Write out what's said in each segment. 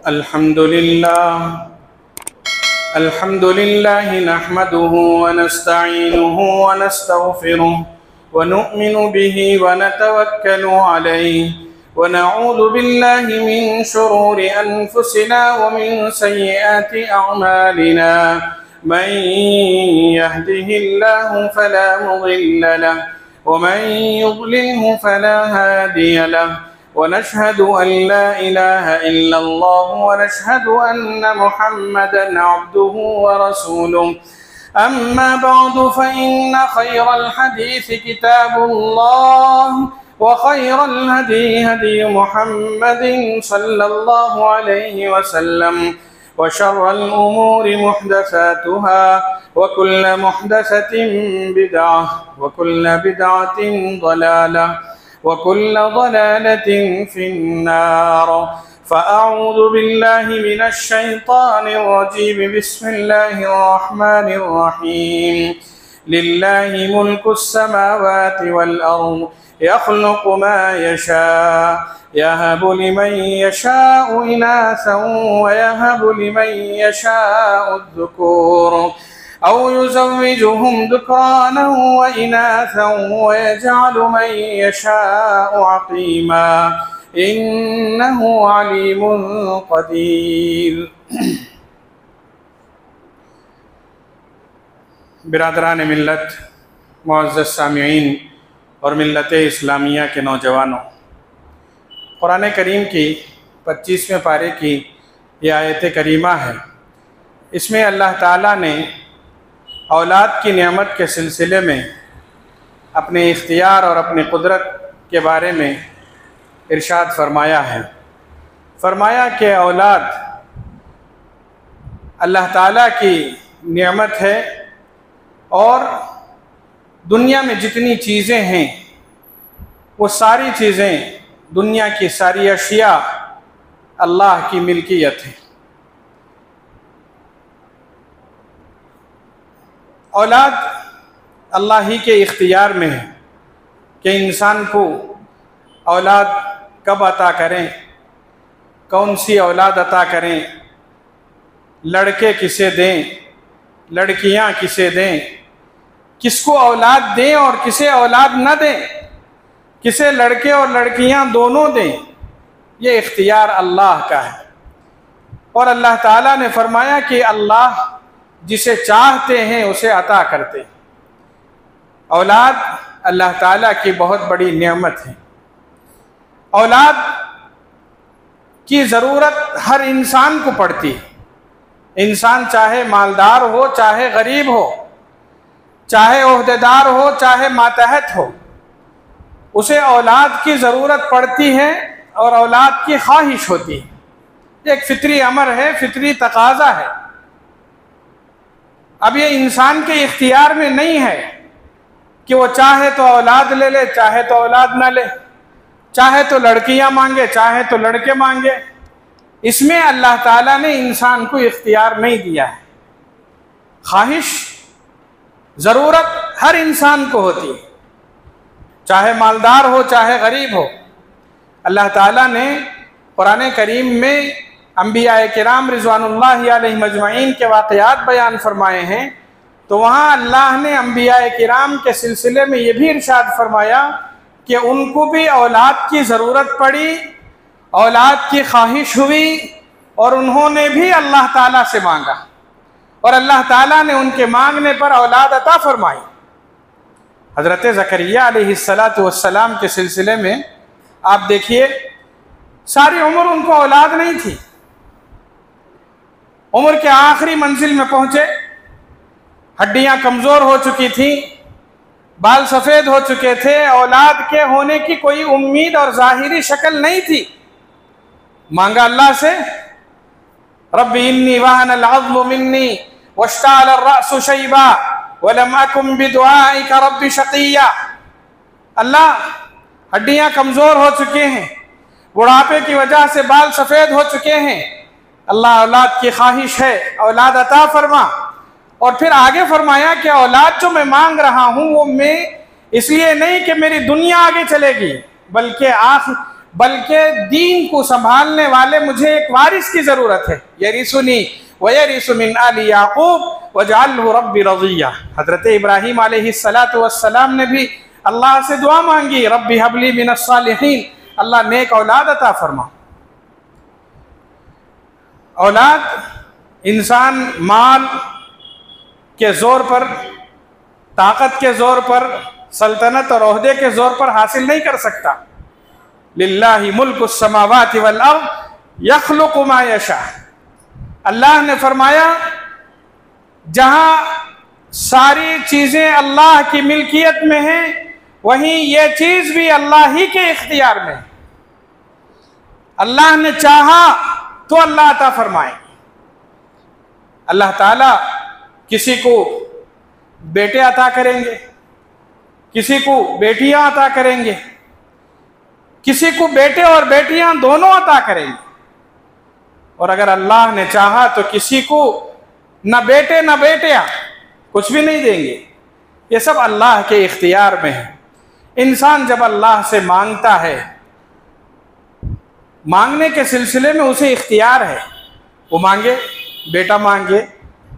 अल्हम्दुलिल्लाह नहमदुहु व नस्तईनुहु व नस्तगफिरुह व नु'मिनु बिही व नतवक्कलु अलैहि व नऊज़ु बिल्लाहि मिन शुरूरि अनफुसिना व मिन सय्यिआति अअमालिना मन यहदिहिल्लाहु फला मुदिल्ल लहु व मन युद्लिल्हु फला हादिय लहु वनशहदु अल्ला इलाहा इल्लल्लाह वनशहदु अन्न मुहम्मदन अब्दुहु व रसूलुहु अम्मा बअदु फ़इन्न खैरल हदीस किताबुल्लाह व खैरल हदी हदी मुहम्मदिन सल्लल्लाहु अलैहि वसल्लम व शर्रल उमूरि मुहदसातुहा व कुल्लु मुहदसतिन बिदअह व कुल्लु बिदअतिन ज़लालह वकुल्लु ज़लालतिन फिन्नार फ़अऊज़ु बिल्लाहि मिनश शैतानिर रजीम बिस्मिल्लाहिर रहमानिर रहीम लिल्लाहि मुल्कुस समावाति वल अर्ज़ यख़्लुक़ु मा यशा यहबु लिमन यशाउ इनासन व यहबु लिमन यशाउ अज़्ज़ुकूर औ युज़व्विजुहुम ज़ुक्राना व इनासा व यजअलु मन यशाउ अक़ीमा इन्नहु अलीमुन क़दीर। बिरादरान मिल्लत, मुअज़्ज़ज़ सामिईन और मिल्लत इस्लामिया के नौजवानों, कुरान करीम की 25वें पारे की ये आयत करीमा है। इसमें अल्लाह ताला ने औलाद की नेमत के सिलसिले में अपने इख्तियार और अपनी कुदरत के बारे में इरशाद फरमाया है। फरमाया कि औलाद अल्लाह ताला की नेमत है और दुनिया में जितनी चीज़ें हैं वो सारी चीज़ें, दुनिया की सारी अशिया अल्लाह की मिल्कियत है। औलाद अल्लाह ही के इख्तियार में है कि इंसान को औलाद कब अता करें, कौन सी औलाद अता करें, लड़के किसे दें, लड़कियां किसे दें, किसको औलाद दें और किसे औलाद न दें, किसे लड़के और लड़कियां दोनों दें, ये इख्तियार अल्लाह का है। और अल्लाह ताला ने फरमाया कि अल्लाह जिसे चाहते हैं उसे अता करते। औलाद अल्लाह ताला की बहुत बड़ी नेमत है। औलाद की ज़रूरत हर इंसान को पड़ती है। इंसान चाहे मालदार हो, चाहे गरीब हो, चाहे ओहदेदार हो, चाहे मातहत हो, उसे औलाद की ज़रूरत पड़ती है और औलाद की ख्वाहिश होती है। एक फितरी अमर है, फितरी तकाज़ा है। अब ये इंसान के इख्तियार में नहीं है कि वो चाहे तो औलाद ले ले, चाहे तो औलाद ना ले, चाहे तो लड़कियां मांगे, चाहे तो लड़के मांगे। इसमें अल्लाह ताला ने इंसान को इख्तियार नहीं दिया है। ख्वाहिश, ज़रूरत हर इंसान को होती है, चाहे मालदार हो, चाहे गरीब हो। अल्लाह ताला ने कुरान करीम में अंबिया किराम रिज़वानुल्लाहि अलैहिम अजमईन के वाक़यात बयान फरमाए हैं, तो वहाँ अल्लाह ने अंबिया किराम के सिलसिले में ये भी इरशाद फरमाया कि उनको भी औलाद की ज़रूरत पड़ी, औलाद की ख्वाहिश हुई और उन्होंने भी अल्लाह ताला से मांगा और अल्लाह ताला ने उनके मांगने पर औलाद अता फरमाई। हज़रत ज़करिया अलैहिस्सलातु वस्सलाम के सिलसिले में आप देखिए, सारी उम्र उनको औलाद नहीं थी। उम्र के आखिरी मंजिल में पहुंचे, हड्डियां कमज़ोर हो चुकी थी, बाल सफ़ेद हो चुके थे, औलाद के होने की कोई उम्मीद और ज़ाहिरी शक्ल नहीं थी। मांगा अल्लाह से, रब्बी इन्नी वहनल अज़्मु मिन्नी वश्तअल अर्रअसु शैबा व लम अकुन बिदुआइका रब्बी शक़िय्या। अल्लाह, हड्डियां कमज़ोर हो चुके हैं, बुढ़ापे की वजह से बाल सफ़ेद हो चुके हैं। अल्लाह, औलाद की ख्वाहिश है, औलाद अता फरमा। और फिर आगे फरमाया कि औलाद जो मैं मांग रहा हूँ वो मैं इसलिए नहीं कि मेरी दुनिया आगे चलेगी, बल्कि बल्कि दीन को संभालने वाले मुझे एक वारिस की ज़रूरत है। यरिसुनी व यरिसु मिन आलि याक़ूब वजअल्हु रब्बी रज़िया। हज़रत इब्राहीम अलैहिस्सलातु वस्सलाम ने भी अल्लाह से दुआ मांगी, रब्बी हबली मिनस सालिहीन, अल्लाह नेक औलाद अता फरमा। औलाद इंसान माल के ज़ोर पर, ताकत के ज़ोर पर, सल्तनत और ओहदे के ज़ोर पर हासिल नहीं कर सकता। लिल्लाहि मुल्कुस समावाति वल अर्द यख्लुकु मा यशा। अल्लाह ने फरमाया जहाँ सारी चीज़ें अल्लाह की मिल्कियत में हैं, वहीं ये चीज़ भी अल्लाह ही के इख्तियार में। अल्लाह ने चाहा तो अल्लाह अता फरमाए। अल्लाह ताला किसी को बेटे अता करेंगे, किसी को बेटियां अता करेंगे, किसी को बेटे और बेटियां दोनों अता करेंगे। और अगर अल्लाह ने चाहा तो किसी को न बेटे न बेटियां कुछ भी नहीं देंगे। ये सब अल्लाह के इख्तियार में है। इंसान जब अल्लाह से मांगता है, मांगने के सिलसिले में उसे इख्तियार है, वो मांगे, बेटा मांगे,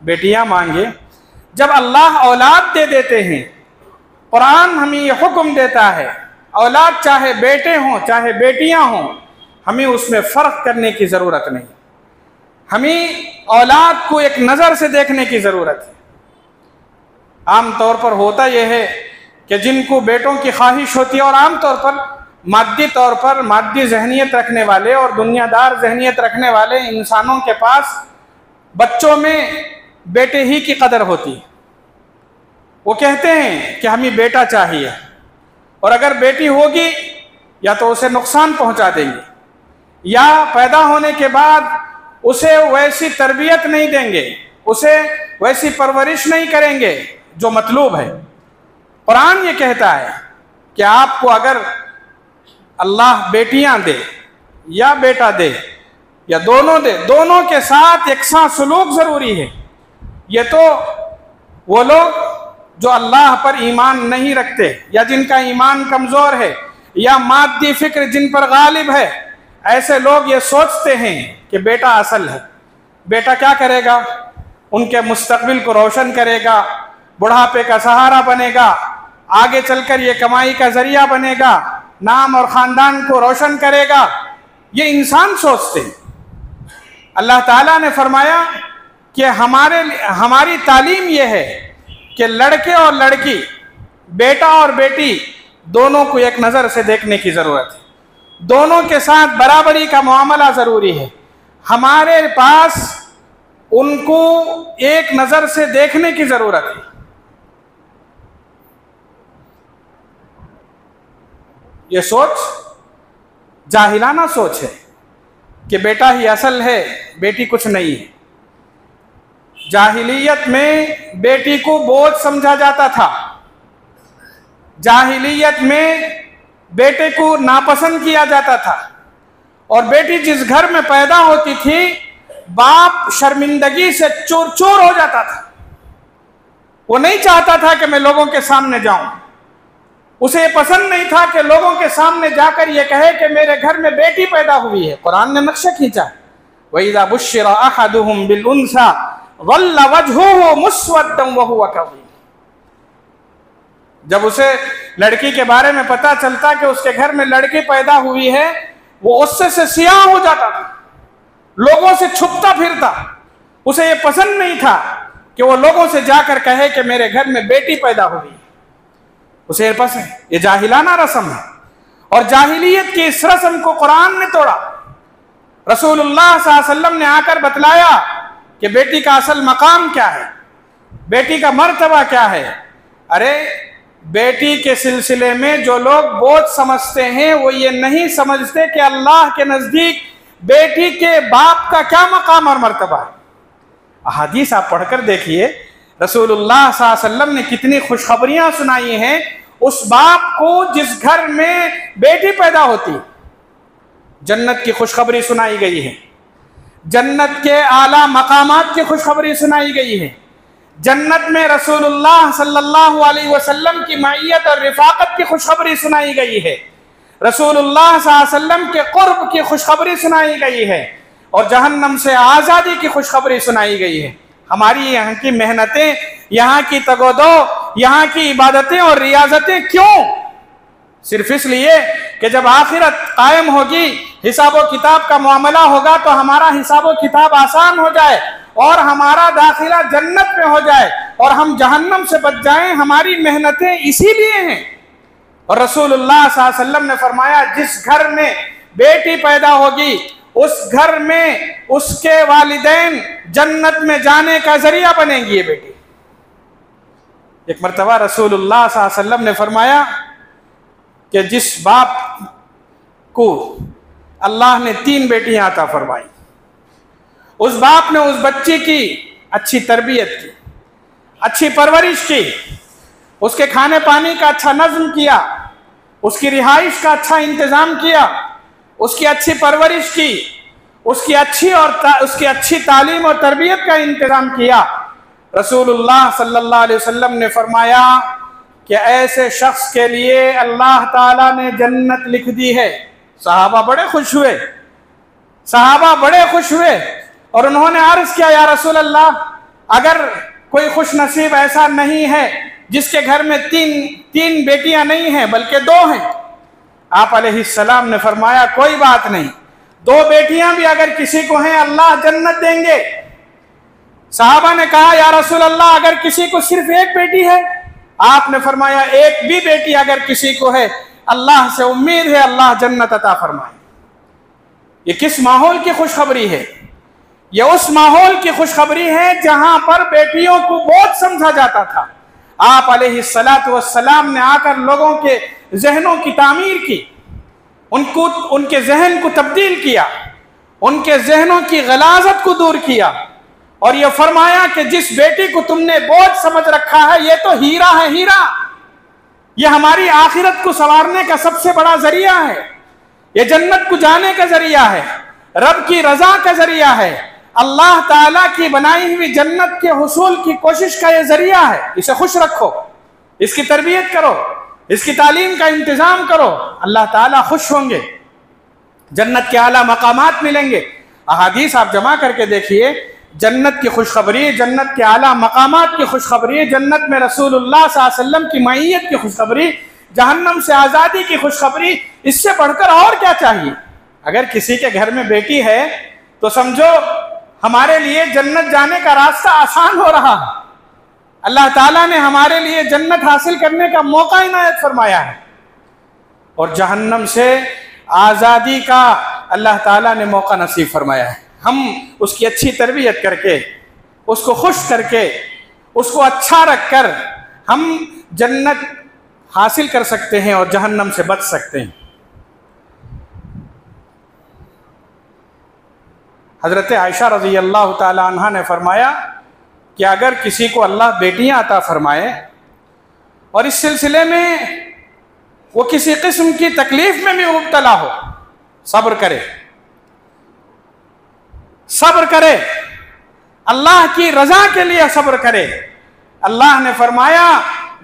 बेटियां मांगे। जब अल्लाह औलाद दे देते हैं, कुरान हमें ये हुक्म देता है, औलाद चाहे बेटे हों चाहे बेटियां हों, हमें उसमें फ़र्क करने की ज़रूरत नहीं। हमें औलाद को एक नज़र से देखने की ज़रूरत है। आम तौर पर होता यह है कि जिनको बेटों की ख्वाहिश होती है, और आम तौर पर मादी तौर पर मादी जहनियत रखने वाले और दुनियादार जहनियत रखने वाले इंसानों के पास बच्चों में बेटे ही की कदर होती है। वो कहते हैं कि हमें बेटा चाहिए, और अगर बेटी होगी या तो उसे नुकसान पहुंचा देंगे, या पैदा होने के बाद उसे वैसी तरबियत नहीं देंगे, उसे वैसी परवरिश नहीं करेंगे जो मतलूब है। कुरान ये कहता है कि आपको अगर अल्लाह बेटियां दे या बेटा दे या दोनों दे, दोनों के साथ यकसा सलूक ज़रूरी है। ये तो वो लोग जो अल्लाह पर ईमान नहीं रखते, या जिनका ईमान कमज़ोर है, या मादी फ़िक्र जिन पर गालिब है, ऐसे लोग ये सोचते हैं कि बेटा असल है। बेटा क्या करेगा? उनके मुस्तकबिल को रोशन करेगा, बुढ़ापे का सहारा बनेगा, आगे चलकर ये कमाई का जरिया बनेगा, नाम और ख़ानदान को रोशन करेगा। ये इंसान सोचते हैं। अल्लाह ताला ने फरमाया कि हमारी तालीम यह है कि लड़के और लड़की, बेटा और बेटी, दोनों को एक नज़र से देखने की ज़रूरत है। दोनों के साथ बराबरी का मामला ज़रूरी है। हमारे पास उनको एक नज़र से देखने की ज़रूरत है। ये सोच जाहिलाना सोच है कि बेटा ही असल है, बेटी कुछ नहीं है। जाहिलियत में बेटी को बोझ समझा जाता था। जाहिलियत में बेटे को नापसंद किया जाता था, और बेटी जिस घर में पैदा होती थी, बाप शर्मिंदगी से चूर चूर हो जाता था। वो नहीं चाहता था कि मैं लोगों के सामने जाऊं। उसे पसंद नहीं था कि लोगों के सामने जाकर ये कहे कि मेरे घर में बेटी पैदा हुई है। कुरान ने नक्शा खींचा, वइज़ा बुश्शिरा अहदुहुम बिल उन्सा ज़ल्ला वजहुहु मुस्वद्दन व हुवा कज़ीम। जब उसे लड़की के बारे में पता चलता कि उसके घर में लड़की पैदा हुई है, वो गुस्से से सियाह हो जाता था, लोगों से छुपता फिरता। उसे ये पसंद नहीं था कि वो लोगों से जाकर कहे कि मेरे घर में बेटी पैदा हुई। उसे ये पसंद, ये जाहिलाना रस्म है, और जाहिलियत की इस रस्म को कुरान ने तोड़ा। रसूलुल्लाह सल्लल्लाहु अलैहि वसल्लम ने आकर बतलाया कि बेटी का असल मकाम क्या है, बेटी का मर्तबा क्या है। अरे बेटी के सिलसिले में जो लोग बोझ समझते हैं, वो ये नहीं समझते कि अल्लाह के नज़दीक बेटी के बाप का क्या मकाम और मर्तबा है। अहादीस आप पढ़कर देखिए, रसूलुल्लाह सल्लल्लाहु अलैहि वसल्लम ने कितनी खुशखबरियाँ सुनाई हैं उस बाप को जिस घर में बेटी पैदा होती। जन्नत की खुशखबरी सुनाई गई है, जन्नत के आला मकामात की खुशखबरी सुनाई गई है, जन्नत में रसूलुल्लाह सल्लल्लाहु अलैहि वसल्लम की माइयत और रिफाकत की खुशखबरी सुनाई गई है, रसूलुल्लाह सल्लल्लाहु अलैहि वसल्लम के कुर्ब की खुशखबरी सुनाई गई है और जहन्नम से आज़ादी की खुशखबरी सुनाई गई है। हमारी यहाँ की मेहनतें, यहाँ की तगोदो, यहाँ की इबादतें और रियाजतें क्यों? सिर्फ इसलिए कि जब आखिरत कायम होगी, हिसाबो किताब का मामला होगा, तो हमारा हिसाबो किताब आसान हो जाए और हमारा दाखिला जन्नत में हो जाए और हम जहन्नम से बच जाएं। हमारी मेहनतें इसीलिए हैं। और रसूलुल्लाह सल्लल्लाहु अलैहि वसल्लम ने फरमाया, जिस घर में बेटी पैदा होगी उस घर में उसके वालिदैन जन्नत में जाने का जरिया बनेंगी ये बेटी। एक मरतबा रसूलुल्लाह सल्लल्लाहु अलैहि वसल्लम ने फरमाया कि जिस बाप को अल्लाह ने 3 बेटियां अता फरमाई, उस बाप ने उस बच्ची की अच्छी तरबियत की, अच्छी परवरिश की, उसके खाने पानी का अच्छा नज़्म किया, उसकी रिहाइश का अच्छा इंतज़ाम किया, उसकी अच्छी परवरिश की, उसकी अच्छी तालीम और तरबियत का इंतज़ाम किया। रसूलुल्लाह सल्लल्लाहु अलैहि वसल्लम ने फरमाया कि ऐसे शख्स के लिए अल्लाह ताला ने जन्नत लिख दी है। सहाबा बड़े खुश हुए, सहाबा बड़े खुश हुए और उन्होंने अर्ज किया, या रसूल अल्लाह, अगर कोई खुश नसीब ऐसा नहीं है जिसके घर में तीन बेटियां नहीं हैं बल्कि 2 हैं, आप अलैहिस्सलाम ने फरमाया, कोई बात नहीं, 2 बेटियां भी अगर किसी को हैं अल्लाह जन्नत देंगे। सहाबा ने कहा, या रसूल अल्लाह, अगर किसी को सिर्फ 1 बेटी है? आपने फरमाया, 1 भी बेटी अगर किसी को है, अल्लाह से उम्मीद है अल्लाह जन्नत अता फरमाए। ये किस माहौल की खुशखबरी है? ये उस माहौल की खुशखबरी है जहां पर बेटियों को बोझ समझा जाता था। आप अलैहिस्सलातु वस्सलाम ने आकर लोगों के जहनों की तामीर की, उनके जहन को तब्दील किया, उनके जहनों की गलाजत को दूर किया और यह फरमाया कि जिस बेटी को तुमने बोझ समझ रखा है, ये तो हीरा है, हीरा। ये हमारी आखिरत को संवारने का सबसे बड़ा जरिया है, ये जन्नत को जाने का जरिया है, रब की रजा का जरिया है, अल्लाह ताला की बनाई हुई जन्नत के हुसूल की कोशिश का ये जरिया है। इसे खुश रखो, इसकी तरबियत करो, इसकी तालीम का इंतजाम करो, अल्लाह ताला खुश होंगे, जन्नत के आला मकामात मिलेंगे। अहादीस आप जमा करके देखिए, जन्नत की खुशखबरी, जन्नत के आला मकामात की खुशखबरी, जन्नत में रसूलुल्लाह सल्लल्लाहु अलैहि वसल्लम की मईयत की खुशखबरी, जहन्नम से आज़ादी की खुशखबरी, इससे बढ़कर और क्या चाहिए? अगर किसी के घर में बेटी है तो समझो हमारे लिए जन्नत जाने का रास्ता आसान हो रहा है। अल्लाह ताला ने हमारे लिए जन्नत हासिल करने का मौका इनायत फरमाया है और जहन्नम से आज़ादी का अल्लाह ताला ने मौका नसीब फरमाया है। हम उसकी अच्छी तरबियत करके, उसको खुश करके, उसको अच्छा रखकर हम जन्नत हासिल कर सकते हैं और जहन्नम से बच सकते हैं। हज़रत आयशा रज़ी अल्लाह ताला अन्हा ने फरमाया कि अगर किसी को अल्लाह बेटियां अता फरमाए और इस सिलसिले में वो किसी किस्म की तकलीफ में भी मुब्तला हो, सब्र करे, सब्र करे, अल्लाह की रजा के लिए सब्र करे। अल्लाह ने फरमाया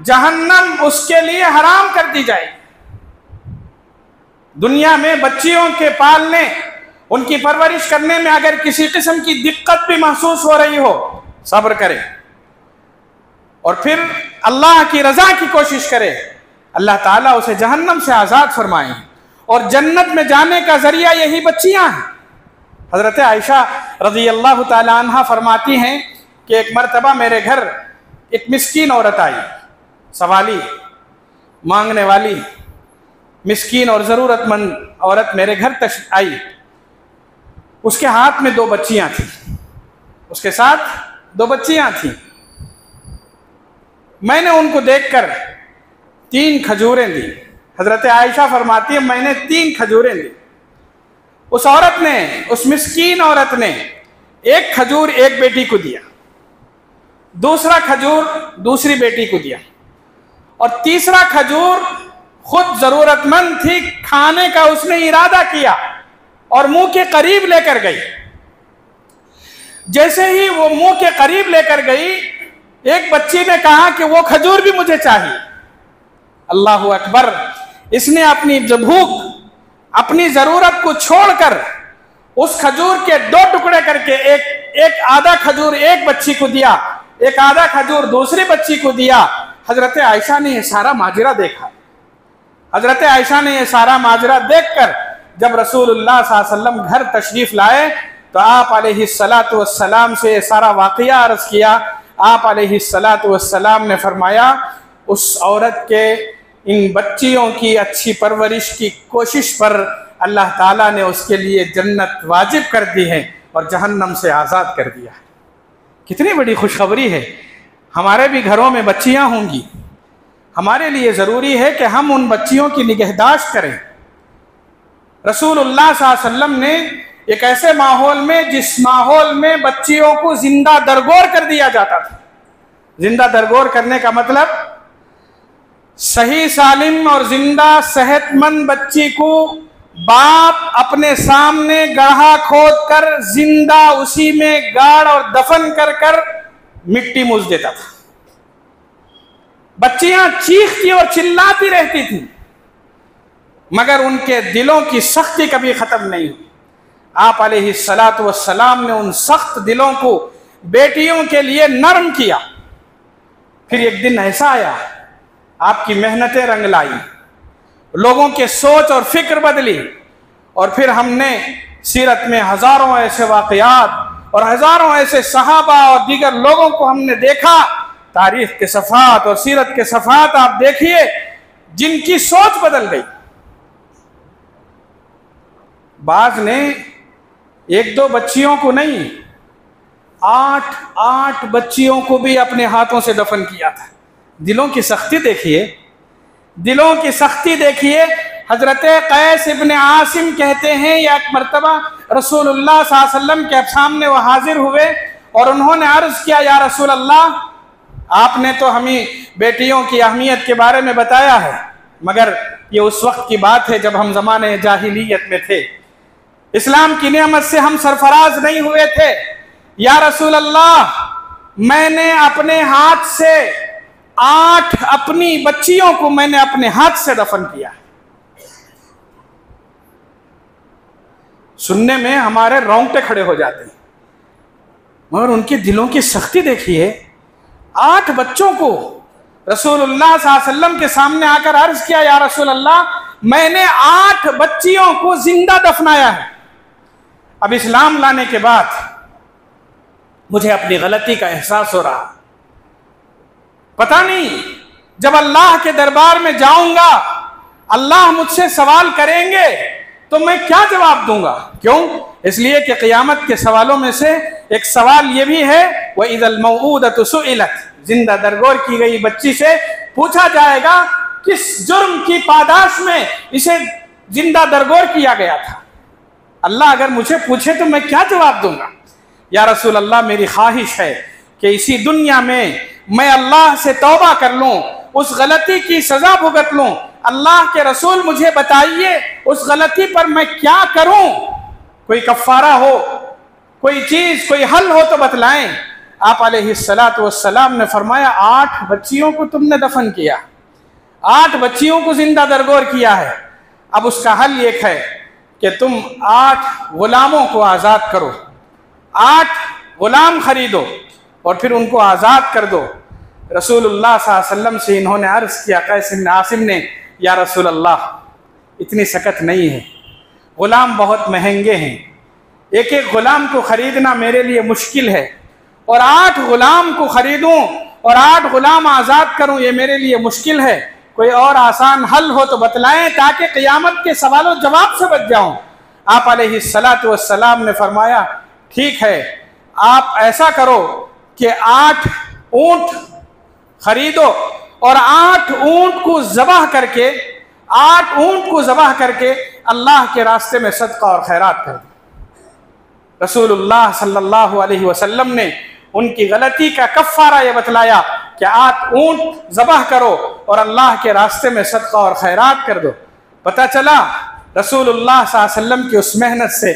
जहन्नम उसके लिए हराम कर दी जाएगी। दुनिया में बच्चियों के पालने, उनकी परवरिश करने में अगर किसी किस्म की दिक्कत भी महसूस हो रही हो, सब्र करे और फिर अल्लाह की रजा की कोशिश करे, अल्लाह ताला उसे जहन्नम से आज़ाद फरमाए और जन्नत में जाने का जरिया यही बच्चियां हैं। हज़रत आयशा रज़ी अल्लाह ताला अन्हा फरमाती हैं कि एक मरतबा मेरे घर एक मिस्कीन औरत आई, सवाली, मांगने वाली, मिस्कीन और ज़रूरतमंद औरत मेरे घर आई। उसके हाथ में 2 बच्चियां थी, उसके साथ 2 बच्चियां थी। मैंने उनको देखकर 3 खजूरें दी। हज़रत आयशा फरमाती है मैंने 3 खजूरें दी। उस औरत ने, उस मिस्कीन औरत ने 1 खजूर एक बेटी को दिया, दूसरा खजूर दूसरी बेटी को दिया और तीसरा खजूर खुद जरूरतमंद थी, खाने का उसने इरादा किया और मुंह के करीब लेकर गई। जैसे ही वो मुंह के करीब लेकर गई, एक बच्ची ने कहा कि वो खजूर भी मुझे चाहिए। अल्लाहू अकबर! इसने अपनी जो भूख अपनी ज़रूरत को छोड़कर उस खजूर के 2 टुकड़े करके एक आधा खजूर एक बच्ची को दिया, एक आधा खजूर दूसरी बच्ची को दिया। हजरत आयशा ने यह सारा माजरा देखा। हजरत आयशा ने यह सारा माजरा देखकर जब रसूलुल्लाह सल्लल्लाहु अलैहि वसल्लम घर तशरीफ लाए तो आप अलैहिस्सलातु वस्सलाम से यह सारा वाक़या अर्ज़ किया। आप अलैहिस्सलातु वस्सलाम ने फरमाया, उस औरत के इन बच्चियों की अच्छी परवरिश की कोशिश पर अल्लाह ताला ने उसके लिए जन्नत वाजिब कर दी है और जहन्नम से आज़ाद कर दिया। कितनी बड़ी खुशखबरी है। हमारे भी घरों में बच्चियां होंगी, हमारे लिए ज़रूरी है कि हम उन बच्चियों की निगहदाश्त करें। रसूलुल्लाह सल्लल्लाहु अलैहि वसल्लम ने एक ऐसे माहौल में, जिस माहौल में बच्चियों को जिंदा दरगोर कर दिया जाता था। जिंदा दरगोर करने का मतलब सही सालिम और जिंदा सेहतमंद बच्ची को बाप अपने सामने गड्ढा खोद कर जिंदा उसी में गाड़ और दफन कर कर मिट्टी मूस देता था। बच्चियां चीखती और चिल्लाती रहती थी, मगर उनके दिलों की सख्ती कभी खत्म नहीं हुई। आप अलैहिस्सलातु वस्सलाम ने उन सख्त दिलों को बेटियों के लिए नरम किया। फिर एक दिन ऐसा आया, आपकी मेहनतें रंग लाई, लोगों के सोच और फिक्र बदली, और फिर हमने सीरत में हजारों ऐसे वाक़यात और हजारों ऐसे सहाबा और दीगर लोगों को हमने देखा। तारीख के सफ़ात और सीरत के सफ़ात आप देखिए, जिनकी सोच बदल गई। बाज ने 1-2 बच्चियों को नहीं, 8 बच्चियों को भी अपने हाथों से दफन किया था। दिलों की सख्ती देखिए, दिलों की सख्ती देखिए। हजरत कैस इब्न आसिम कहते हैं, या एक मरतबा रसूलुल्लाह सल्लल्लाहु अलैहि वसल्लम के सामने वह हाजिर हुए और उन्होंने अर्ज किया, या रसूल अल्लाह, आपने तो हमें बेटियों की अहमियत के बारे में बताया है, मगर ये उस वक्त की बात है जब हम ज़माने जाहिलियत में थे, इस्लाम की नेमत से हम सरफराज नहीं हुए थे। या रसूल अल्लाह, मैंने अपने हाथ से 8 अपनी बच्चियों को मैंने अपने हाथ से दफन किया। सुनने में हमारे रोंगटे खड़े हो जाते हैं, मगर उनके दिलों की सख्ती देखिए। 8 बच्चों को रसूलुल्लाह सल्लल्लाहु अलैहि वसल्लम के सामने आकर अर्ज किया, या रसूल अल्लाह, मैंने 8 बच्चियों को जिंदा दफनाया है। अब इस्लाम लाने के बाद मुझे अपनी गलती का एहसास हो रहा। पता नहीं जब अल्लाह के दरबार में जाऊंगा, अल्लाह मुझसे सवाल करेंगे तो मैं क्या जवाब दूंगा। क्यों? इसलिए कि क़यामत के सवालों में से एक सवाल ये भी है, व इज़ल मौऊदतु सुइलत, जिंदा दरगोर की गई बच्ची से पूछा जाएगा किस जुर्म की पादाश में इसे जिंदा दरगोर किया गया था। अल्लाह अगर मुझे पूछे तो मैं क्या जवाब दूंगा। या रसूल अल्लाह, मेरी ख्वाहिश है कि इसी दुनिया में मैं अल्लाह से तौबा कर लूं, उस गलती की सजा भुगत लूं। अल्लाह के रसूल, मुझे बताइए उस गलती पर मैं क्या करूं। कोई कफ़ारा हो, कोई चीज, कोई हल हो तो बतलाएं। आप अलैहिस्सलातु वस्सलाम ने फरमाया, 8 बच्चियों को तुमने दफन किया, 8 बच्चियों को जिंदा दरगोर किया है। अब उसका हल एक है कि तुम 8 गुलामों को आज़ाद करो, 8 गुलाम खरीदो और फिर उनको आज़ाद कर दो। रसूलुल्लाह सल्लल्लाहु अलैहि वसल्लम से इन्होंने अर्ज़ किया, कैस इब्न आसिम ने, या रसूल अल्लाह, इतनी सकत नहीं है, ग़ुलाम बहुत महंगे हैं, एक ग़ुलाम को ख़रीदना मेरे लिए मुश्किल है, और 8 ग़ुलाम को ख़रीदूँ और 8 ग़ुलाम आज़ाद करूँ, ये मेरे लिए मुश्किल है। कोई और आसान हल हो तो बतलाएं ताकि क़यामत के सवालों जवाब से बच जाऊँ। आप अलैहिस्सलातु वस्सलाम ने फरमाया, ठीक है, आप ऐसा करो कि 8 ऊँट खरीदो और 8 ऊँट को ज़बह करके, 8 ऊँट को ज़बह करके अल्लाह के रास्ते में सदका और खैरात कर दो। रसूलुल्लाह सल्लल्लाहु अलैहि वसल्लम ने उनकी गलती का कफ़ारा ये बतलाया कि 8 ऊँट ज़बह करो और अल्लाह के रास्ते में सदका और खैरात कर दो। पता चला रसूलुल्लाह सल्लल्लाहु अलैहि वसल्लम की उस मेहनत से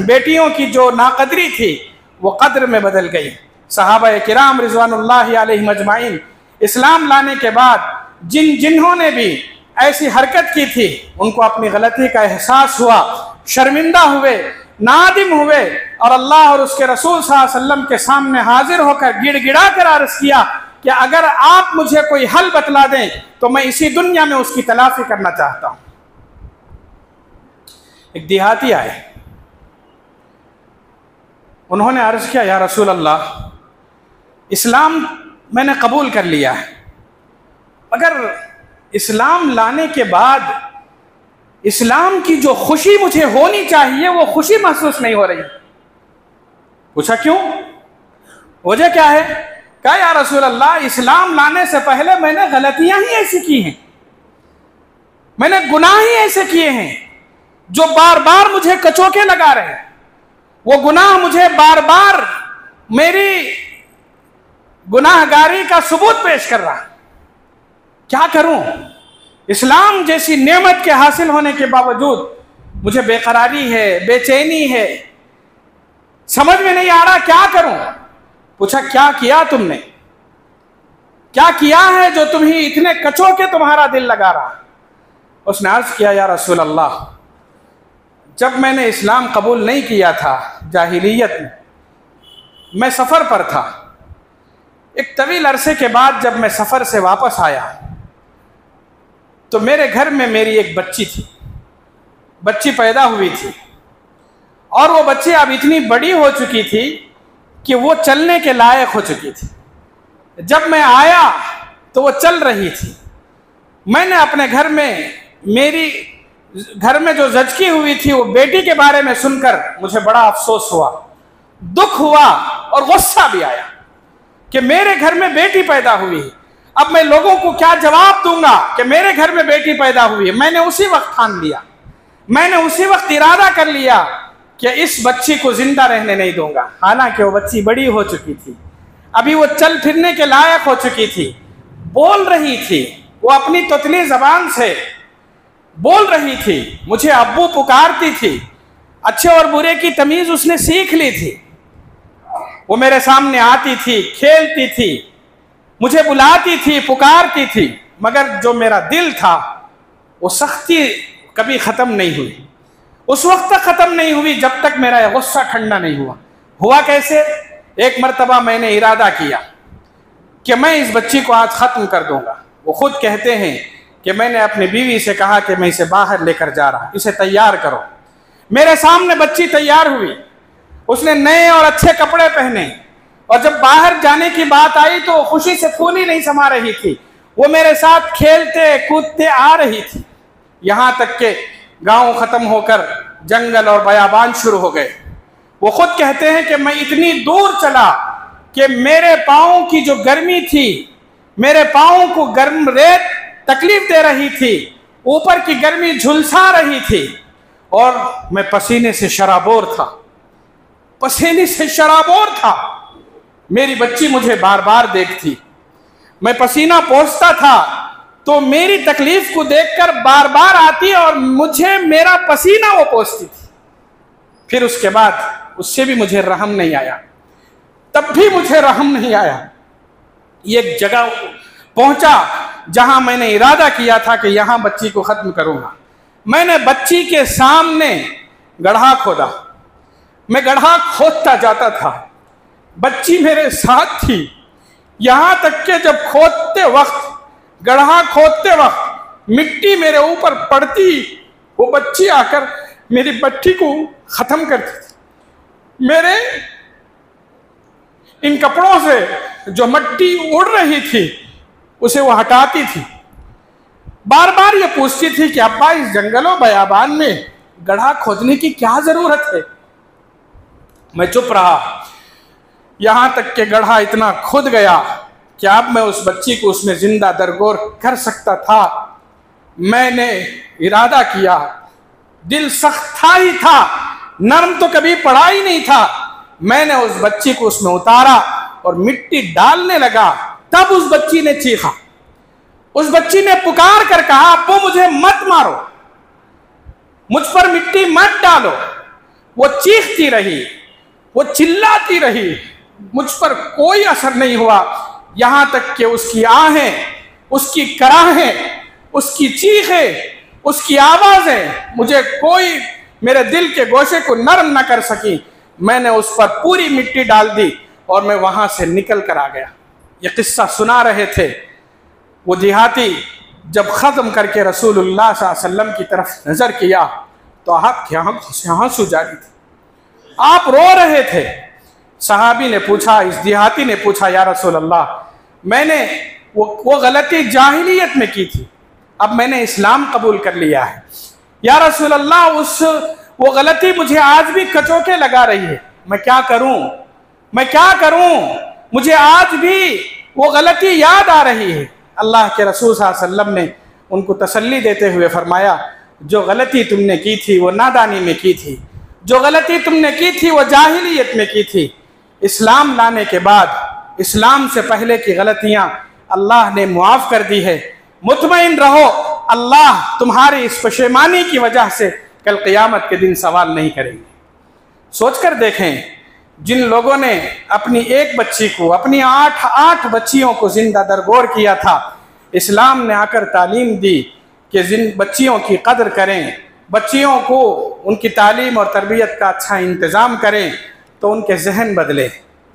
बेटियों की जो नाकदरी थी वो कद्र में बदल गई। सहाबा किराम रिज़वानुल्लाहि अलैहिम अजमाइन इस्लाम लाने के बाद जिन्होंने भी ऐसी हरकत की थी, उनको अपनी गलती का एहसास हुआ, शर्मिंदा हुए, नादिम हुए और अल्लाह और उसके रसूल सल्लल्लाहु अलैहि वसल्लम के सामने हाजिर होकर गिड़गिड़ा कर अर्ज किया कि अगर आप मुझे कोई हल बतला दें तो मैं इसी दुनिया में उसकी तलाफी करना चाहता हूं। एक देहाती आए, उन्होंने अर्ज किया, या रसूल अल्लाह, इस्लाम मैंने कबूल कर लिया है, मगर इस्लाम लाने के बाद इस्लाम की जो खुशी मुझे होनी चाहिए वो खुशी महसूस नहीं हो रही। पूछा क्यों, वजह क्या है? कहा, या रसूल अल्लाह, इस्लाम लाने से पहले मैंने गलतियां ही ऐसी की हैं, मैंने गुनाह ही ऐसे किए हैं जो बार बार मुझे कचोके लगा रहे हैं। वो गुनाह मुझे बार बार मेरी गुनाहगारी का सबूत पेश कर रहा है। क्या करूं? इस्लाम जैसी नेमत के हासिल होने के बावजूद मुझे बेकरारी है, बेचैनी है, समझ में नहीं आ रहा क्या करूं। पूछा, क्या किया तुमने? क्या किया है जो तुम्हें इतने कचोके तुम्हारा दिल लगा रहा? उसने अर्ज किया, या रसूल अल्लाह, जब मैंने इस्लाम कबूल नहीं किया था जाहिलियत में, मैं सफ़र पर था। एक तवील अरसे के बाद जब मैं सफ़र से वापस आया तो मेरे घर में मेरी एक बच्ची थी, बच्ची पैदा हुई थी और वो बच्ची अब इतनी बड़ी हो चुकी थी कि वो चलने के लायक हो चुकी थी। जब मैं आया तो वो चल रही थी। मैंने अपने घर में, मेरी घर में जो जचकी हुई थी वो बेटी के बारे में सुनकर मुझे बड़ा अफसोस हुआ, दुख हुआ और गुस्सा भी आया कि मेरे घर में बेटी पैदा हुई है। अब मैं लोगों को क्या जवाब दूंगा कि मेरे घर में बेटी पैदा हुई है। मैंने उसी वक्त ठान लिया, मैंने उसी वक्त इरादा कर लिया कि इस बच्ची को जिंदा रहने नहीं दूंगा। हालांकि वो बच्ची बड़ी हो चुकी थी, अभी वो चल फिरने के लायक हो चुकी थी, बोल रही थी, वो अपनी तोतली जबान से बोल रही थी, मुझे अब्बू पुकारती थी, अच्छे और बुरे की तमीज उसने सीख ली थी। वो मेरे सामने आती थी, खेलती थी, मुझे बुलाती थी, पुकारती थी, मगर जो मेरा दिल था वो सख्ती कभी ख़त्म नहीं हुई। उस वक्त तक ख़त्म नहीं हुई जब तक मेरा गुस्सा ठंडा नहीं हुआ। हुआ कैसे? एक मर्तबा मैंने इरादा किया कि मैं इस बच्ची को आज ख़त्म कर दूंगा। वो खुद कहते हैं कि मैंने अपनी बीवी से कहा कि मैं इसे बाहर लेकर जा रहा, इसे तैयार करो। मेरे सामने बच्ची तैयार हुई, उसने नए और अच्छे कपड़े पहने और जब बाहर जाने की बात आई तो खुशी से फूली नहीं समा रही थी। वो मेरे साथ खेलते कूदते आ रही थी, यहाँ तक के गांव ख़त्म होकर जंगल और बयाबान शुरू हो गए। वो खुद कहते हैं कि मैं इतनी दूर चला कि मेरे पाँव की जो गर्मी थी, मेरे पाँव को गर्म रेत तकलीफ दे रही थी, ऊपर की गर्मी झुलसा रही थी और मैं पसीने से शराबोर था, पसीने से शराबोर था। मेरी बच्ची मुझे बार बार देखती, मैं पसीना पोंछता था तो मेरी तकलीफ को देखकर बार बार आती और मुझे मेरा पसीना वो पोंछती थी। फिर उसके बाद उससे भी मुझे रहम नहीं आया, तब भी मुझे रहम नहीं आया। एक जगह पहुंचा जहां मैंने इरादा किया था कि यहां बच्ची को खत्म करूंगा। मैंने बच्ची के सामने गड्ढा खोदा, मैं गड्ढा खोदता जाता था, बच्ची मेरे साथ थी। यहां तक कि जब खोदते वक्त, गड्ढा खोदते वक्त मिट्टी मेरे ऊपर पड़ती, वो बच्ची आकर मेरी भट्टी को खत्म करती थी। मेरे इन कपड़ों से जो मिट्टी उड़ रही थी उसे वो हटाती थी। बार बार ये पूछती थी कि अब्बा, इस जंगलों बयाबान में गड्ढा खोदने की क्या जरूरत है? मैं चुप रहा, यहां तक कि गड्ढा इतना खुद गया कि अब मैं उस बच्ची को उसमें जिंदा दरगोर कर सकता था। मैंने इरादा किया, दिल सख्त था ही था, नरम तो कभी पड़ा ही नहीं था। मैंने उस बच्ची को उसमें उतारा और मिट्टी डालने लगा, तब उस बच्ची ने चीखा, उस बच्ची ने पुकार कर कहा, अब्बू मुझे मत मारो, मुझ पर मिट्टी मत डालो। वो चीखती रही, वो चिल्लाती रही, मुझ पर कोई असर नहीं हुआ। यहां तक कि उसकी आहें, उसकी कराहें, उसकी चीखें, उसकी आवाज़ें मुझे कोई मेरे दिल के गोशे को नरम न कर सकी। मैंने उस पर पूरी मिट्टी डाल दी और मैं वहाँ से निकल कर आ गया। ये किस्सा सुना रहे थे वो देहाती। जब ख़त्म करके रसूलुल्लाह सल्लल्लाहु अलैहि वसल्लम की तरफ नज़र किया तो आपकी आँखों से आंसू जारी थे, आप रो रहे थे। सहाबी ने पूछा, इस देहाती ने पूछा, या रसूल अल्लाह, मैंने वो गलती जाहिलियत में की थी, अब मैंने इस्लाम कबूल कर लिया है। या रसूल अल्लाह, वो गलती मुझे आज भी कचोके लगा रही है, मैं क्या करूं, मैं क्या करूं, मुझे आज भी वो गलती याद आ रही है। अल्लाह के रसूल सल्लल्लाहु अलैहि वसल्लम ने उनको तसल्ली देते हुए फरमाया, जो गलती तुमने की थी वो नादानी में की थी, जो गलती तुमने की थी वो जाहिलियत में की थी। इस्लाम लाने के बाद, इस्लाम से पहले की गलतियां अल्लाह ने मुआफ़ कर दी है। मुतमईन रहो, अल्लाह तुम्हारी इस पशेमानी की वजह से कल क़यामत के दिन सवाल नहीं करेंगे। सोचकर देखें, जिन लोगों ने अपनी एक बच्ची को, अपनी आठ बच्चियों को जिंदा दरगोर किया था, इस्लाम ने आकर तालीम दी कि जिन बच्चियों की कदर करें, बच्चियों को उनकी तालीम और तरबियत का अच्छा इंतज़ाम करें, तो उनके जहन बदले,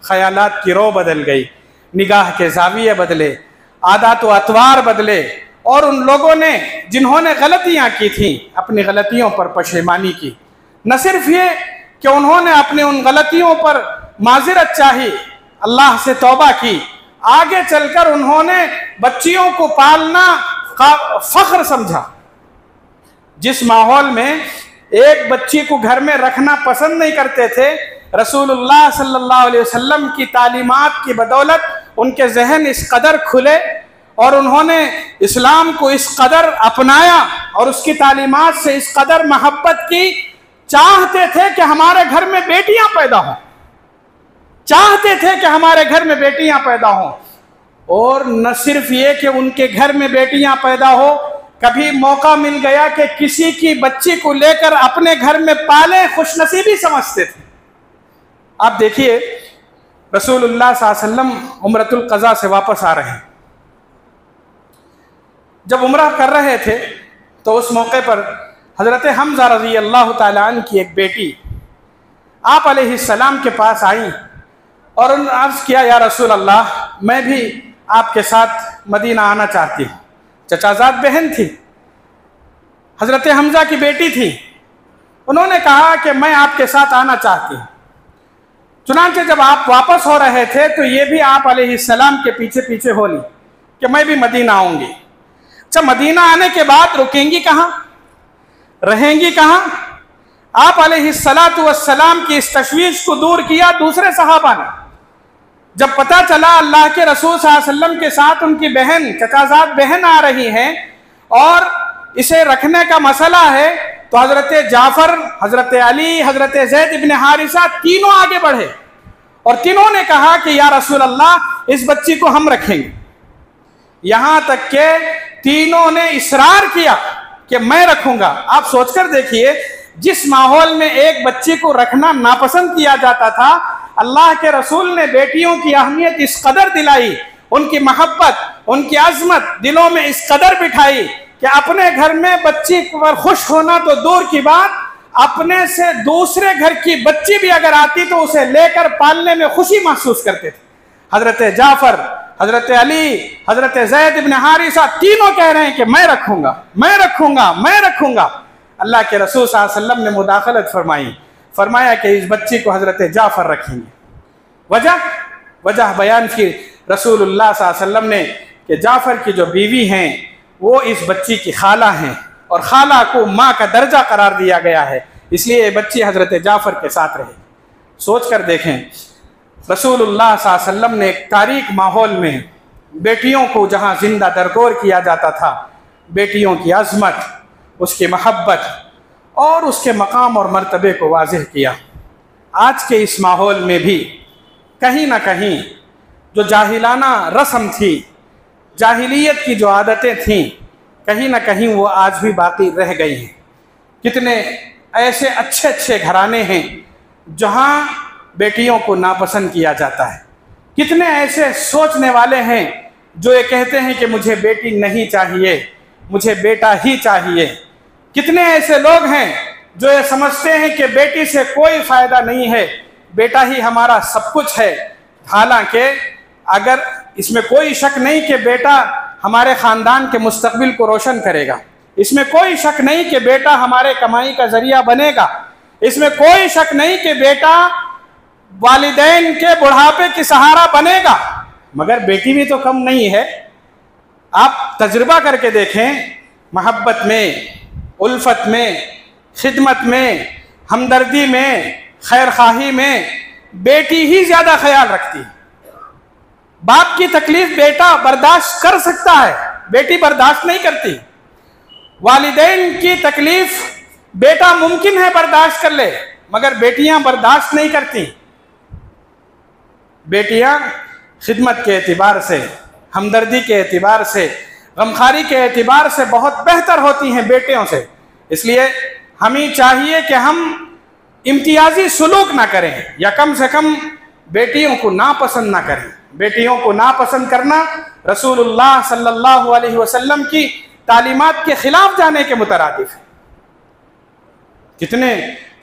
ख़यालात की रो बदल गई, निगाह के ज़ाविये बदले, आदत व अतवार बदले। और उन लोगों ने जिन्होंने गलतियाँ की थी, अपनी गलतियों पर पशेमानी की। न सिर्फ ये कि उन्होंने अपने उन गलतियों पर माज़िरत चाही, अल्लाह से तौबा की, आगे चलकर उन्होंने बच्चियों को पालना फ़ख्र समझा। जिस माहौल में एक बच्ची को घर में रखना पसंद नहीं करते थे, रसूलुल्लाह सल्लल्लाहु अलैहि वसल्लम की तालीमात की बदौलत उनके जहन इस कदर खुले और उन्होंने इस्लाम को इस कदर अपनाया और उसकी तालीमात से इस कदर मोहब्बत की। चाहते थे कि हमारे घर में बेटियां पैदा हों, चाहते थे कि हमारे घर में बेटियां पैदा हों। और न सिर्फ ये कि उनके घर में बेटियां पैदा हो, कभी मौका मिल गया कि किसी की बच्ची को लेकर अपने घर में पाले, खुशनसीबी समझते थे। आप देखिए, रसूलुल्लाह सल्लल्लाहु अलैहि वसल्लम उम्रतुल क़ज़ा से वापस आ रहे हैं। जब उम्रा कर रहे थे तो उस मौके पर हज़रत हमज़ा रज़ी अल्लाह ताला अन्हु की एक बेटी आप अलैहिस्सलाम के पास आई और उन्होंने अर्ज़ किया, या रसूल अल्लाह, मैं भी आपके साथ मदीना आना चाहती हूँ। चचाजाद बहन थी, हज़रत हमज़ा की बेटी थी। उन्होंने कहा कि मैं आपके साथ आना चाहती हूँ। चुनांचे जब आप वापस हो रहे थे तो ये भी आप अलैहिस्सलाम के पीछे पीछे हो ली कि मैं भी मदीना आऊँगी। अच्छा, मदीना आने के बाद रुकेंगी कहाँ, रहेंगी कहाँ? आप अलैहिस्सलातु वस्सलाम की इस तशवीश को दूर किया दूसरे सहाबा ने। जब पता चला अल्लाह के रसूल सल्लल्लाहु अलैहि वसल्लम के साथ उनकी बहन, चचाजाद बहन आ रही हैं और इसे रखने का मसला है, तो हज़रत जाफ़र, हज़रत अली, हज़रत ज़ैद इब्न हारिसा तीनों आगे बढ़े और तीनों ने कहा कि या रसूल अल्लाह, इस बच्ची को हम रखेंगे। यहाँ तक के तीनों ने इसरार किया कि मैं रखूंगा। आप सोचकर देखिए, जिस माहौल में एक बच्ची को रखना नापसंद किया जाता था, अल्लाह के रसूल ने बेटियों की अहमियत इस कदर दिलाई, उनकी मोहब्बत, उनकी अजमत दिलों में इस कदर बिठाई कि अपने घर में बच्ची पर खुश होना तो दूर की बात, अपने से दूसरे घर की बच्ची भी अगर आती तो उसे लेकर पालने में खुशी महसूस करते थे। हज़रत जाफ़र, हज़रत अली, हज़रत ज़ैद इब्न हारिसा तीनों कह रहे हैं कि मैं रखूंगा, मैं रखूंगा, मैं रखूंगा। अल्लाह के रसूल सल्लल्लाहु अलैहि वसल्लम ने मुदाखलत फरमाई, फरमाया कि इस बच्ची को हज़रत जाफ़र रखेंगे। वजह बयान की रसूलुल्लाह सल्लल्लाहु अलैहि वसल्लम ने कि जाफ़र की जो बीवी हैं वो इस बच्ची की खाला हैं और खाला को माँ का दर्जा करार दिया गया है, इसलिए ये बच्ची हज़रत जाफ़र के साथ रहे। सोच कर देखें, रसूलुल्लाह सल्लल्लाहु अलैहि वसल्लम ने एक तारीक माहौल में बेटियों को जहाँ जिंदा दरगोर किया जाता था, बेटियों की अज़मत, उसकी महब्बत और उसके मकाम और मर्तबे को वाज़ेह किया। आज के इस माहौल में भी कहीं ना कहीं जो जाहिलाना रस्म थी, जाहिलियत की जो आदतें थीं, कहीं ना कहीं वो आज भी बाकी रह गई हैं। कितने ऐसे अच्छे अच्छे घराने हैं जहाँ बेटियों को नापसंद किया जाता है, कितने ऐसे सोचने वाले हैं जो ये कहते हैं कि मुझे बेटी नहीं चाहिए, मुझे बेटा ही चाहिए। कितने ऐसे लोग हैं जो ये समझते हैं कि बेटी से कोई फ़ायदा नहीं है, बेटा ही हमारा सब कुछ है। हालांकि अगर इसमें कोई शक नहीं कि बेटा हमारे ख़ानदान के मुस्तकबिल को रोशन करेगा, इसमें कोई शक नहीं कि बेटा हमारे कमाई का ज़रिया बनेगा, इसमें कोई शक नहीं कि बेटा वालिदैन के बुढ़ापे की सहारा बनेगा, मगर बेटी भी तो कम नहीं है। आप तजुर्बा करके देखें, मोहब्बत में, उल्फत में, खिदमत में, हमदर्दी में, खैर खाही में बेटी ही ज़्यादा ख्याल रखती है। बाप की तकलीफ बेटा बर्दाश्त कर सकता है, बेटी बर्दाश्त नहीं करती। वालिदैन की तकलीफ बेटा मुमकिन है बर्दाश्त कर ले, मगर बेटियां बर्दाश्त नहीं करती। बेटियां खिदमत के एतबार से, हमदर्दी के एतबार से, गमखारी के एतबार से बहुत बेहतर होती हैं बेटियों से। इसलिए हमें चाहिए कि हम इम्तियाजी सुलूक ना करें, या कम से कम बेटियों को नापसंद ना करें। बेटियों को नापसंद करना रसूलुल्लाह सल्लल्लाहु अलैहि वसल्लम की तालीमात के खिलाफ जाने के मुतरादिफ है। कितने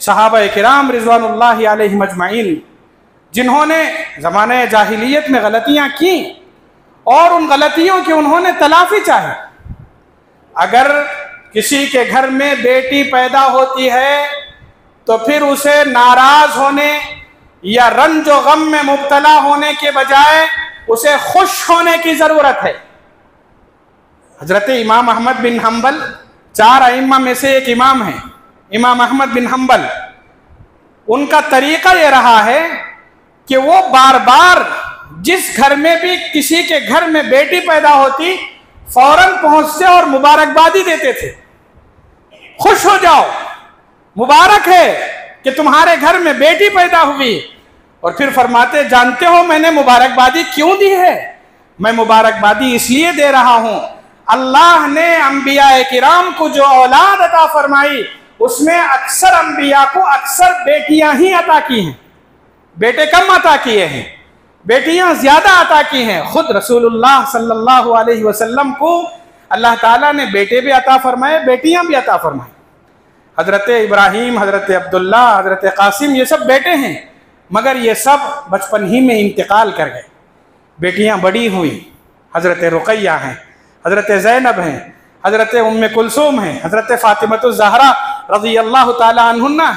सहाबा किराम रिज़वानुल्लाहि अलैहिम अजमाइन जिन्होंने ज़माने जाहिलियत में गलतियाँ की और उन गलतियों की उन्होंने तलाफ़ी चाही। अगर किसी के घर में बेटी पैदा होती है तो फिर उसे नाराज़ होने या रंज व गम में मुब्तला होने के बजाय उसे खुश होने की ज़रूरत है। हज़रत इमाम अहमद बिन हम्बल 4 अइम्मा में से एक इमाम हैं, इमाम अहमद बिन हम्बल। उनका तरीक़ा ये रहा है कि वो बार बार जिस घर में भी किसी के घर में बेटी पैदा होती फौरन पहुंचते और मुबारकबादी देते थे, खुश हो जाओ, मुबारक है कि तुम्हारे घर में बेटी पैदा हुई। और फिर फरमाते, जानते हो मैंने मुबारकबादी क्यों दी है? मैं मुबारकबादी इसलिए दे रहा हूं, अल्लाह ने अंबिया किराम को जो औलाद अता फरमाई उसमें अक्सर अंबिया को अक्सर बेटियां ही अता की हैं, बेटे कम अता किए हैं, बेटियां ज्यादा अता की हैं। खुद रसूलुल्लाह सल्लल्लाहु अलैहि वसल्लम को अल्लाह ताला ने बेटे भी अता फरमाए, बेटियां भी अता फरमाई। हज़रत इब्राहीम, हज़रत अब्दुल्ला, हज़रत कासिम, ये सब बेटे हैं, मगर ये सब बचपन ही में इंतकाल कर गए। बेटियां बड़ी हुई, हज़रत रुक़ैया हैं, हज़रत ज़ैनब हैं, हज़रत उम्मे कुलसूम हैं, हज़रत फ़ातिमतुज़ ज़हरा रज़ियल्लाहु ताला अन्हुन्ना,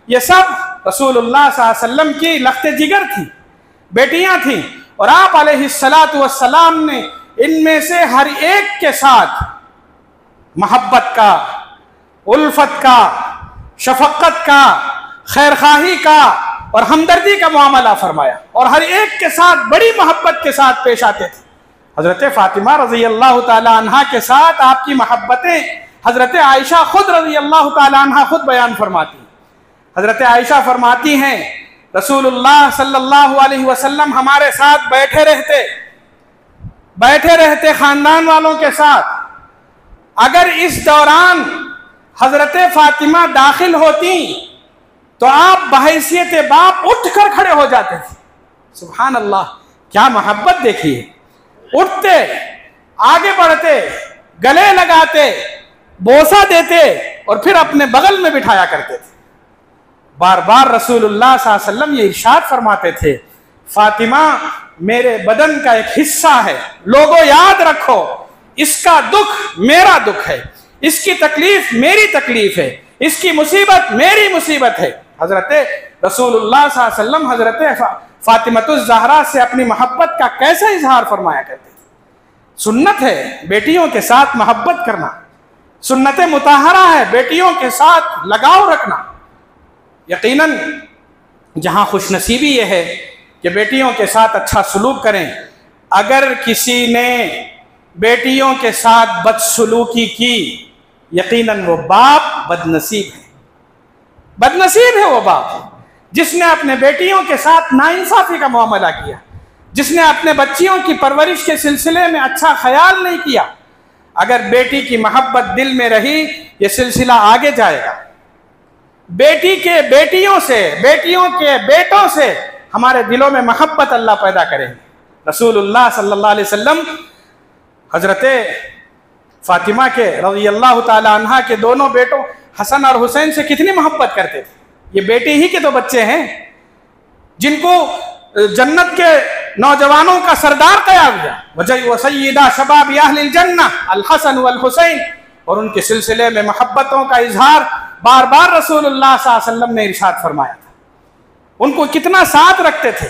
ये सब रसूलुल्लाह सल्लल्लाहु अलैहि वसल्लम की लख्ते जिगर थी, बेटियां थीं। और आप अलैहिस्सलातु वस्सलाम ने इनमें से हर एक के साथ मोहब्बत का, उल्फत का, शफक़त का, खैरखाही का और हमदर्दी का मामला फरमाया, और हर एक के साथ बड़ी मोहब्बत के साथ पेश आते थे। हज़रत फ़ातिमा रज़ियल्लाहु ताला अन्हा के साथ आपकी मोहब्बतें हज़रत आयशा खुद रज़ियल्लाहु ताला अन्हा खुद बयान फरमाती। हज़रत आयशा फरमाती हैं, रसूलुल्लाह सल्लल्लाहु अलैहि वसल्लम हमारे साथ बैठे रहते ख़ानदान वालों के साथ। अगर इस दौरान हज़रत फ़ातिमा दाखिल होती तो आप बहैसियत बाप उठ कर खड़े हो जाते थे। सुभान अल्लाह, क्या मोहब्बत देखिए, उठते, आगे बढ़ते, गले लगाते, बोसा देते और फिर अपने बगल में बिठाया करते थे। बार बार रसूलुल्लाह सल्लल्लाहु अलैहि वसल्लम ये इरशाद फरमाते थे, फातिमा मेरे बदन का एक हिस्सा है, लोगों याद रखो, इसका दुख मेरा दुख है, इसकी तकलीफ मेरी तकलीफ है, इसकी मुसीबत मेरी मुसीबत है। हजरत रसूलुल्लाह सल्लल्लाहु अलैहि वसल्लम हजरत फातिमतुज़ ज़हरा से अपनी मोहब्बत का कैसा इजहार फरमाया करते थे। सुन्नत है बेटियों के साथ मोहब्बत करना, सुन्नत मुताहरा है बेटियों के साथ लगाव रखना। यकीनन जहाँ खुशनसीबी यह है कि बेटियों के साथ अच्छा सलूक करें। अगर किसी ने बेटियों के साथ बदसलूकी की, यकीनन वो बाप बदनसीब है, बदनसीब है वो बाप जिसने अपने बेटियों के साथ नाइंसाफी का मामला किया, जिसने अपने बच्चियों की परवरिश के सिलसिले में अच्छा ख्याल नहीं किया। अगर बेटी की मोहब्बत दिल में रही, ये सिलसिला आगे जाएगा। बेटी के बेटियों से, बेटियों के बेटों से हमारे दिलों में मोहब्बत अल्लाह पैदा करेंगे। रसूलुल्लाह सल्लल्लाहु अलैहि वसल्लम हजरत फातिमा के रज़ियल्लाहु ताला अन्हा के दोनों बेटों हसन और हुसैन से कितनी मोहब्बत करते थे। ये बेटे ही के तो बच्चे हैं जिनको जन्नत के नौजवानों का सरदार कहा गया, वजह सय्यदा शबाब अहलिल जन्नह अल हसन वल हुसैन। और उनके सिलसिले में मोहब्बतों का इजहार बार बार रसूलुल्लाह सल्लल्लाहु अलैहि वसल्लम ने इरशाद फरमाया था। उनको कितना साथ रखते थे,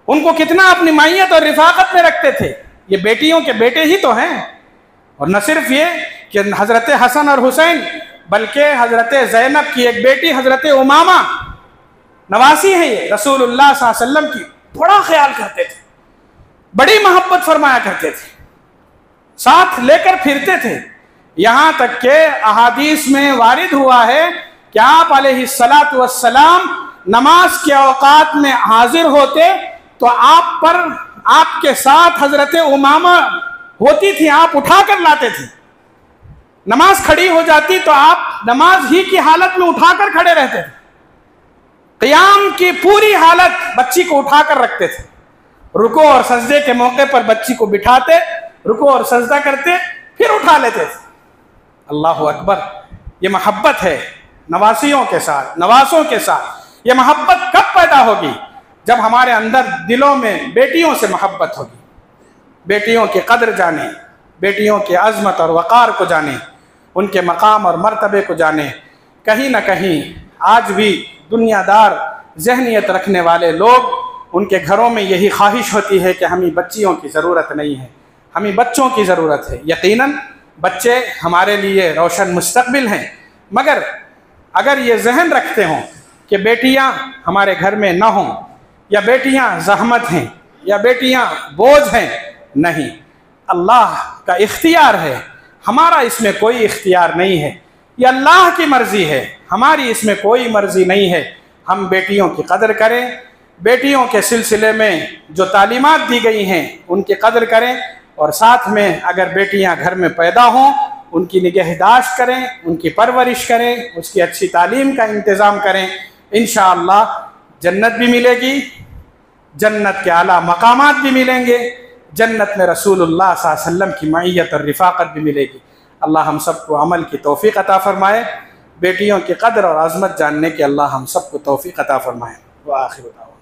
उनको कितना अपनी मायत और रिफाकत में रखते थे। ये बेटियों के बेटे ही तो हैं। और न सिर्फ ये कि हज़रत हसन और हुसैन, बल्कि हज़रत ज़ैनब की एक बेटी हज़रत उमामा नवासी है, ये रसूलुल्लाह सल्लल्लाहु अलैहि वसल्लम की बड़ा ख्याल करते थे, बड़ी मोहब्बत फरमाया करते थे, साथ लेकर फिरते थे। यहाँ तक के अहादीस में वारिद हुआ है कि आप अलैहिस्सलातु वस्सलाम नमाज के औकात में हाजिर होते तो आप पर आपके साथ हज़रत उमामा होती थी, आप उठा कर लाते थे। नमाज खड़ी हो जाती तो आप नमाज ही की हालत में उठाकर खड़े रहते थे। क़ियाम की पूरी हालत बच्ची को उठाकर रखते थे। रुको और सजदे के मौके पर बच्ची को बिठाते, रुको और सजदा करते, फिर उठा लेते थे। अल्लाहु अकबर। ये मोहब्बत है नवासियों के साथ, नवासों के साथ। ये मोहब्बत कब पैदा होगी? जब हमारे अंदर दिलों में बेटियों से मोहब्बत होगी, बेटियों की कदर जाने, बेटियों की अज़मत और वक़ार को जाने, उनके मकाम और मर्तबे को जाने। कहीं ना कहीं आज भी दुनियादार जहनियत रखने वाले लोग, उनके घरों में यही ख्वाहिश होती है कि हमें बच्चियों की ज़रूरत नहीं है, हमें बच्चों की ज़रूरत है। यकीनन बच्चे हमारे लिए रोशन मुस्तक़बिल हैं, मगर अगर ये जहन रखते हों कि बेटियां हमारे घर में ना हों, या बेटियां ज़हमत हैं, या बेटियां बोझ हैं, नहीं, अल्लाह का इख्तियार है, हमारा इसमें कोई इख्तियार नहीं है। ये अल्लाह की मर्ज़ी है, हमारी इसमें कोई मर्ज़ी नहीं है। हम बेटियों की कदर करें, बेटियों के सिलसिले में जो तालीमात दी गई हैं उनकी कदर करें, और साथ में अगर बेटियां घर में पैदा हों उनकी निगहदाश्त करें, उनकी परवरिश करें, उसकी अच्छी तालीम का इंतज़ाम करें। इंशाअल्लाह जन्नत भी मिलेगी, जन्नत के आला मकामात भी मिलेंगे, जन्नत में रसूलुल्लाह सल्लल्लाहु अलैहि वसल्लम की मईयत और रिफ़ाक़त भी मिलेगी। अल्लाह हम सबको अमल की तौफ़ीक़ अता फ़रमाए, बेटियों की कदर और अज़मत जानने की अल्लाह हम सबको तौफ़ीक़ अता फ़रमाए। व आखिर दावा।